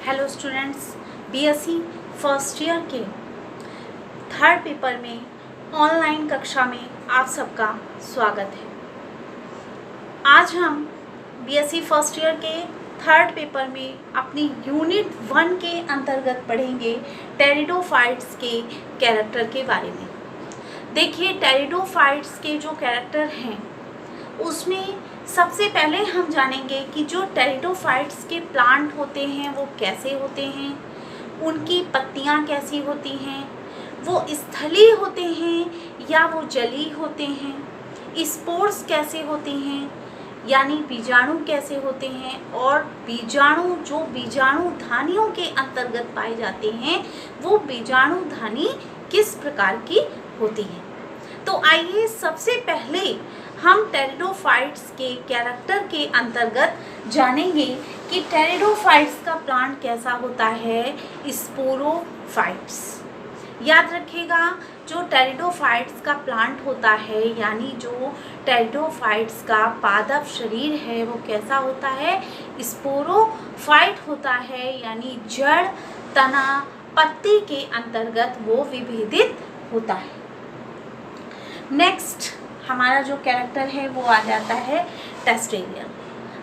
Hello students, BSc first year के third paper में online कक्षा में आप सबका स्वागत है। आज हम बीएससी फर्स्ट ईयर के थर्ड पेपर में अपनी यूनिट 1 के अंतर्गत पढ़ेंगे टेरिडोफाइट्स के कैरेक्टर के बारे में। देखिए, टेरिडोफाइट्स के जो कैरेक्टर हैं उसमें सबसे पहले हम जानेंगे कि जो टेरिडोफाइट्स के प्लांट होते हैं वो कैसे होते हैं, उनकी पत्तियां कैसी होती हैं, वो स्थलीय होते हैं या वो जलीय होते हैं, स्पोर्स कैसे होते हैं यानी बीजाणु कैसे होते हैं, और बीजाणु जो बीजाणुधानियों के अंतर्गत पाए जाते हैं वो बीजाणुधानी किस प्रकार की होती है। तो आइए सबसे पहले हम टेरिडोफाइट्स के कैरेक्टर के अंतर्गत जानेंगे कि टेरिडोफाइट्स का प्लांट कैसा होता है, स्पोरोफाइट्स। याद रखिएगा, जो टेरिडोफाइट्स का प्लांट होता है यानी जो टेरिडोफाइट्स का पादप शरीर है वो कैसा होता है, स्पोरोफाइट होता है, यानी जड़, तना, पत्ती के अंतर्गत वो विभेदित होता है। नेक्स्ट हमारा जो कैरेक्टर है वो आ जाता है टेस्टेरियन।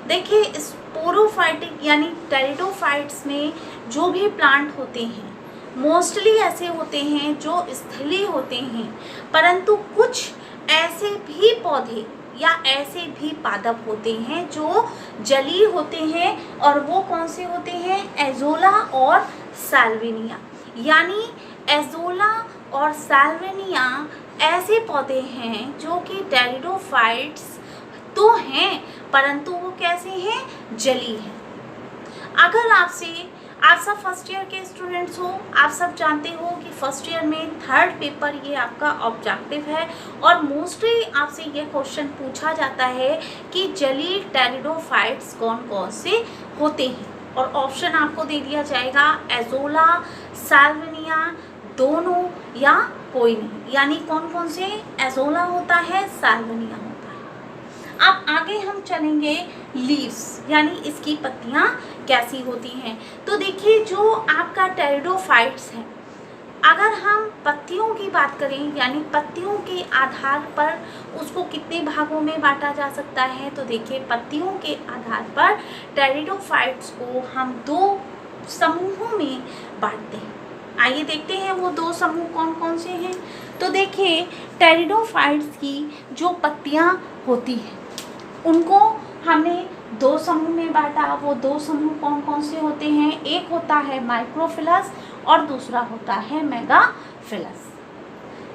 देखिए, स्पोरोफाइटिक यानी टेरिडोफाइट्स में जो भी प्लांट होते हैं मोस्टली ऐसे होते हैं जो स्थलीय होते हैं, परंतु कुछ ऐसे भी पौधे या ऐसे भी पादप होते हैं जो जलीय होते हैं, और वो कौन से होते हैं, एजोला और साल्विनिया। यानी एजोला और साल्विनिया ऐसे पौधे हैं जो कि टेरिडोफाइट्स तो हैं परंतु वो कैसे हैं, जलीय हैं। अगर आप सब फर्स्ट ईयर के स्टूडेंट्स हो, आप सब जानते हो कि फर्स्ट ईयर में थर्ड पेपर ये आपका ऑब्जेक्टिव है, और मोस्टली आपसे ये क्वेश्चन पूछा जाता है कि जलीय टेरिडोफाइट्स कौन कौन से होते हैं, और ऑप्शन आपको दे दिया जाएगा एजोला, साल्विनिया, दोनों या कोई नहीं। यानी कौन कौन से, एजोला होता है, साल्विनिया होता है। अब आगे हम चलेंगे लीव्स यानी इसकी पत्तियां कैसी होती हैं। तो देखिए, जो आपका टेरिडोफाइट्स है, अगर हम पत्तियों की बात करें यानी पत्तियों के आधार पर उसको कितने भागों में बांटा जा सकता है, तो देखिए पत्तियों के आधार पर टेरिडोफाइट्स को हम 2 समूहों में बांटते हैं। आइए देखते हैं वो 2 समूह कौन कौन से हैं। तो देखिए, टेरिडोफाइट्स की जो पत्तियां होती हैं उनको हमने 2 समूह में बांटा। वो 2 समूह कौन कौन से होते हैं, एक होता है माइक्रोफिलस और दूसरा होता है मेगाफिलस।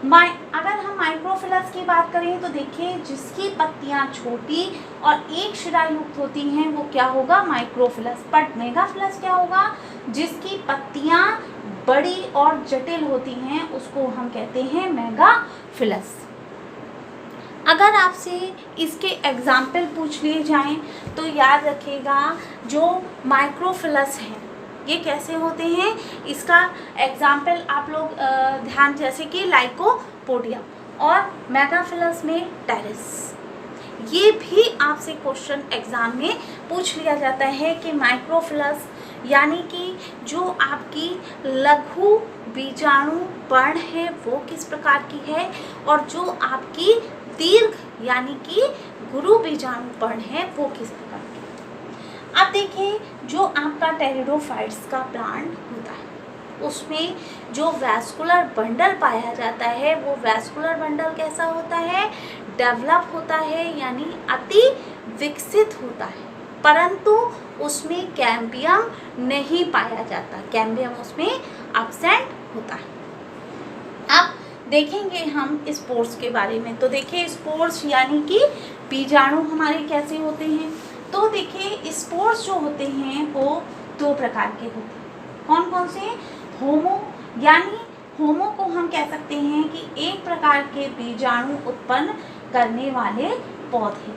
अगर हम माइक्रोफिलस की बात करें तो देखिए, जिसकी पत्तियां छोटी और एक शिरा युक्त होती हैं वो क्या होगा, माइक्रोफिलस। बट मेगाफिलस क्या होगा, जिसकी पत्तियां बड़ी और जटिल होती हैं उसको हम कहते हैं मेगाफिलस। अगर आपसे इसके एग्जाम्पल पूछ लिए जाएं तो याद रखिएगा, जो माइक्रोफिलस हैं ये कैसे होते हैं, इसका एग्जाम्पल आप लोग ध्यान, जैसे कि लाइकोपोडियम, और मेगाफिलस में टेरिस। ये भी आपसे क्वेश्चन एग्जाम में पूछ लिया जाता है कि माइक्रोफिलस यानी कि जो आपकी लघु बीजाणु पर्ण है वो किस प्रकार की है, और जो आपकी दीर्घ यानी कि गुरु बीजाणु पर्ण है वो किस प्रकार की है। अब देखिए, जो आपका टेरिडोफाइट्स का प्लांट होता है उसमें जो वैस्कुलर बंडल पाया जाता है वो वैस्कुलर बंडल कैसा होता है, डेवलप होता है, यानी अति विकसित होता है, परंतु उसमें कैम्बियम नहीं पाया जाता, कैम्बियम उसमें एब्सेंट होता है। अब देखेंगे हम स्पोर्स के बारे में। तो देखिए, स्पोर्स यानी कि बीजाणु हमारे कैसे होते हैं। तो देखिए, स्पोर्स जो होते हैं वो 2 प्रकार के होते हैं। कौन कौन से, होमो, यानी होमो को हम कह सकते हैं कि एक प्रकार के बीजाणु उत्पन्न करने वाले पौधे।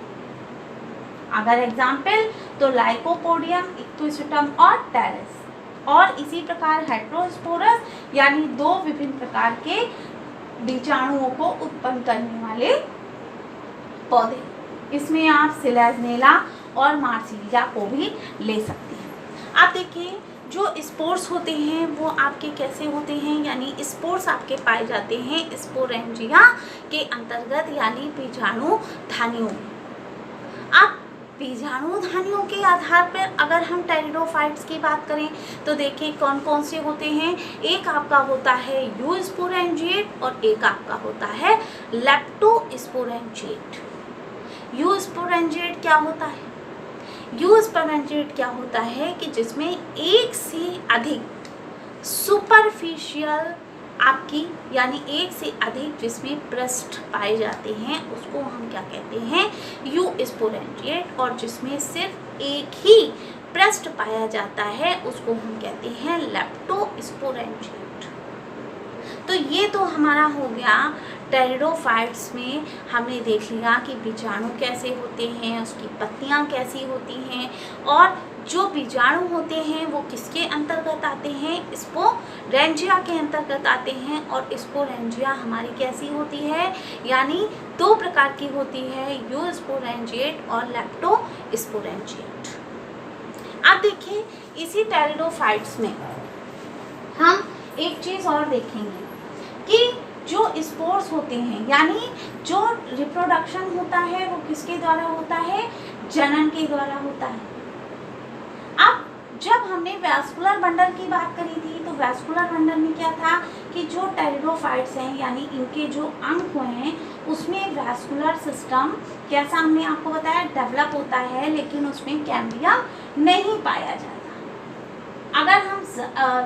अगर एग्जाम्पल तो लाइकोपोडियम, इक्विस्टम और टेरिस। और इसी प्रकार हेट्रोस्पोरस यानी 2 विभिन्न प्रकार के बीजाणुओं को उत्पन्न करने वाले पौधे। इसमें आप सिलेजनेला और मार्सिलिया को भी ले सकते हैं। अब देखिए, जो स्पोर्स होते हैं वो आपके कैसे होते हैं, यानी स्पोर्स आपके पाए जाते हैं स्पोरेंजिया के अंतर्गत, यानी बीजाणुधानियों में। अब बीजाणुधानियों के आधार पर अगर हम टेरिडोफाइट्स की बात करें तो देखिए कौन कौन से होते हैं। एक आपका होता है यूस्पोरेंजिएट और एक आपका होता है लेप्टोस्पोरेंजिएट। यूस्पोरेंजिएट क्या होता है? यूस्पोरेंजिएट क्या होता है कि जिसमें एक से अधिक सुपरफिशियल आपकी, यानी एक से अधिक जिसमें पृष्ठ पाए जाते हैं उसको हम क्या कहते हैं, यूस्पोरेंजिएट। और जिसमें सिर्फ एक ही पृष्ठ पाया जाता है उसको हम कहते हैं लेप्टोस्पोरेंजिएट। तो ये तो हमारा हो गया टेरिडोफाइट्स में। हमने देख लिया कि बीजाणु कैसे होते हैं, उसकी पत्तियां कैसी होती हैं, और जो बीजाणु होते हैं वो किसके अंतर्गत आते हैं, स्पोरेंजिया के अंतर्गत आते हैं। और स्पोरेंजिया हमारी कैसी होती है, यानी दो प्रकार की होती है, यूस्पोरेंजिएट और लेप्टोस्पोरेंजिएट। अब देखिए इसी टेरिडोफाइट्स में हम एक चीज़ और देखेंगे कि जो स्पोर्स होते हैं, यानी जो रिप्रोडक्शन होता है वो किसके द्वारा होता है, जनन के द्वारा होता है। अब जब हमने वैस्कुलर बंडल की बात करी थी तो वैस्कुलर बंडल में क्या था कि जो टेरिडोफाइट्स हैं यानी इनके जो अंग हैं उसमें वैस्कुलर सिस्टम कैसा हमने आपको बताया डेवलप होता है, लेकिन उसमें कैम्बियम नहीं पाया जाता। अगर हम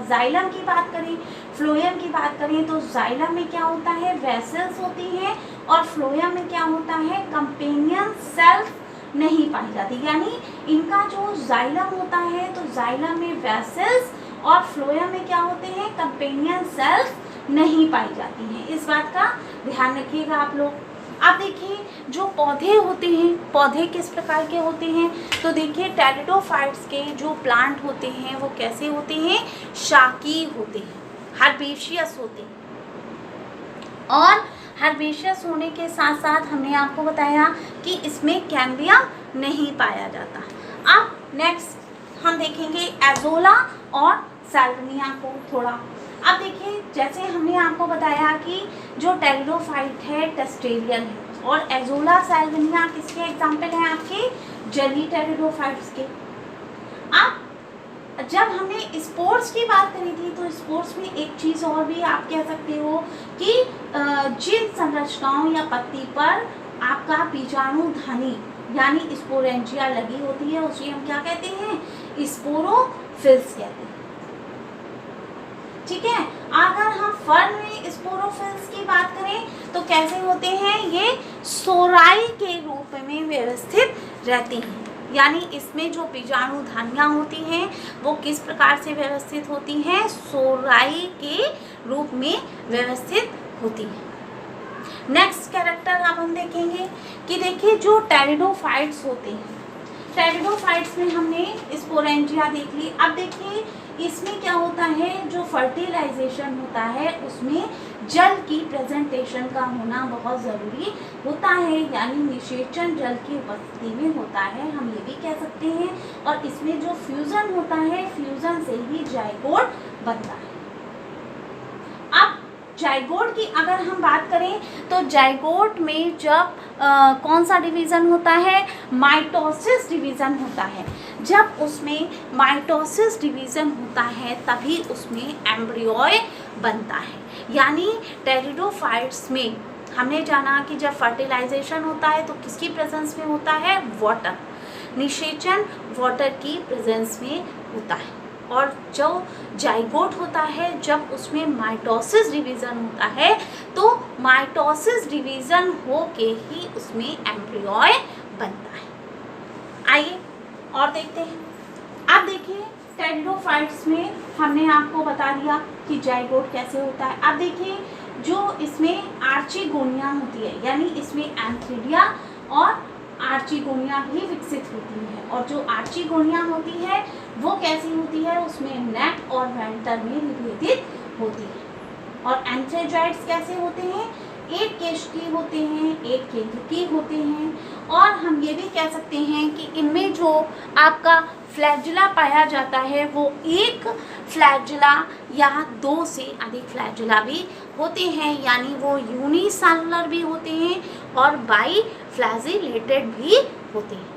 जाइलम की बात करें, फ्लोएम की बात करें तो जाइलम में क्या होता है, वेसल्स होती हैं, और फ्लोएम में क्या होता है, कंपेनियन सेल्स नहीं पाई जाती। यानी इनका जो जाइलम होता है तो जाइलम में वेसल्स और फ्लोएम में क्या होते हैं, कंपेनियन सेल्स नहीं पाई जाती हैं। इस बात का ध्यान रखिएगा आप लोग। अब देखिए जो पौधे होते हैं, पौधे किस प्रकार के होते हैं, तो देखिए टेरिडोफाइट्स के जो प्लांट होते हैं वो कैसे होते हैं, शाकी होते हैं, हर्बेशियस होते हैं। और हर्बेशियस होने के साथ साथ हमने आपको बताया कि इसमें कैम्बियम नहीं पाया जाता। अब नेक्स्ट हम देखेंगे एजोला और सैल्विनिया को थोड़ा। अब देखिए जैसे हमने आपको बताया कि जो टेरिडोफाइट है टेस्टेरियल है, और एजोला सैल्विनिया किसके एग्जाम्पल हैं, आपके जली टेरिडोफाइट्स के। अब जब हमने स्पोर्ट्स की बात करी थी तो स्पोर्ट्स में एक चीज़ और भी आप कह सकते हो कि जिन संरचनाओं या पत्ती पर आपका बीजाणुधानी यानी स्पोरेंजिया लगी होती है उसे हम क्या कहते हैं, स्पोरोफिल्स कहते हैं। ठीक है, अगर हम फर्न में स्पोरोफिल्स की बात करें तो कैसे होते हैं, ये सोराई के रूप में व्यवस्थित रहती हैं। यानी इसमें जो बीजाणुधानियाँ होती हैं वो किस प्रकार से व्यवस्थित होती हैं, सोराई के रूप में व्यवस्थित होती हैं। नेक्स्ट कैरेक्टर अब हम देखेंगे कि देखिए जो टेरिडोफाइट्स होते हैं, टेरिडोफाइट्स में हमने स्पोरेंजिया देख ली। अब देखिए इसमें क्या होता है, जो फर्टिलाइजेशन होता है उसमें जल की प्रेजेंटेशन का होना बहुत ज़रूरी होता है, यानी निषेचन जल की उपस्थिति में होता है, हम ये भी कह सकते हैं। और इसमें जो फ्यूज़न होता है, फ्यूज़न से ही जाइगोट बनता है। अब जाइगोट की अगर हम बात करें तो जाइगोट में जब कौन सा डिवीज़न होता है, माइटोसिस डिवीज़न होता है। जब उसमें माइटोसिस डिवीज़न होता है तभी उसमें एम्ब्रियोय बनता है। यानी टेरिडोफाइट्स में हमने जाना कि जब फर्टिलाइजेशन होता है तो किसकी प्रेजेंस में होता है, वाटर, निषेचन वाटर की प्रेजेंस में होता है। और जो जाइगोट होता है जब उसमें माइटोसिस डिवीज़न होता है तो माइटोसिस डिवीज़न हो के ही उसमें एम्ब्रियोय बनता है। आइए और देखते हैं। अब देखिए टेरिडोफाइट्स में हमने आपको बता दिया कि जाइगोट कैसे होता है। अब देखिए जो इसमें आर्चिगोनिया होती है, यानी इसमें एंथ्रिडिया और आर्चिगोनिया भी विकसित होती है। और जो आर्चिगोनिया होती है वो कैसी होती है, उसमें नेक और वेंटर में विभेदित होती है। और एंथ्रेजॉइड्स कैसे होते हैं, एक केशकी होते हैं, एक केंद्रकी होते हैं। और हम ये भी कह सकते हैं कि इनमें जो आपका फ्लैजुला पाया जाता है वो एक फ्लैजुला या 2 से अधिक फ्लैजुला भी होते हैं, यानी वो यूनिसेलुलर भी होते हैं और बाई फ्लैजिलेटेड भी होते हैं।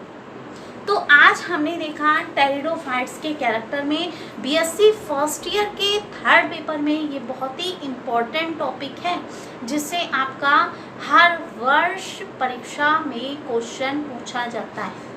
तो आज हमने देखा टेरिडोफाइट्स के कैरेक्टर में। बीएससी फर्स्ट ईयर के 3rd पेपर में ये बहुत ही इम्पॉर्टेंट टॉपिक है, जिससे आपका हर वर्ष परीक्षा में क्वेश्चन पूछा जाता है।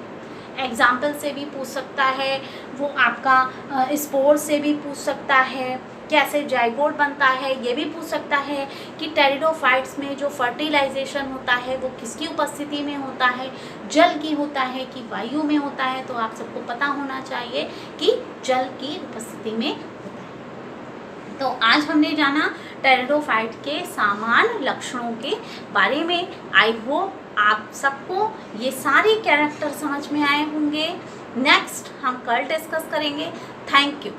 एग्जाम्पल से भी पूछ सकता है, वो आपका स्पोर से भी पूछ सकता है, कैसे जाइगोट बनता है ये भी पूछ सकता है, कि टेरिडोफाइट्स में जो फर्टिलाइजेशन होता है वो किसकी उपस्थिति में होता है, जल की होता है कि वायु में होता है। तो आप सबको पता होना चाहिए कि जल की उपस्थिति में होता है। तो आज हमने जाना टेरिडोफाइट के सामान्य लक्षणों के बारे में। आई होप आप सबको ये सारे कैरेक्टर समझ में आए होंगे। नेक्स्ट हम कल डिस्कस करेंगे। Thank you.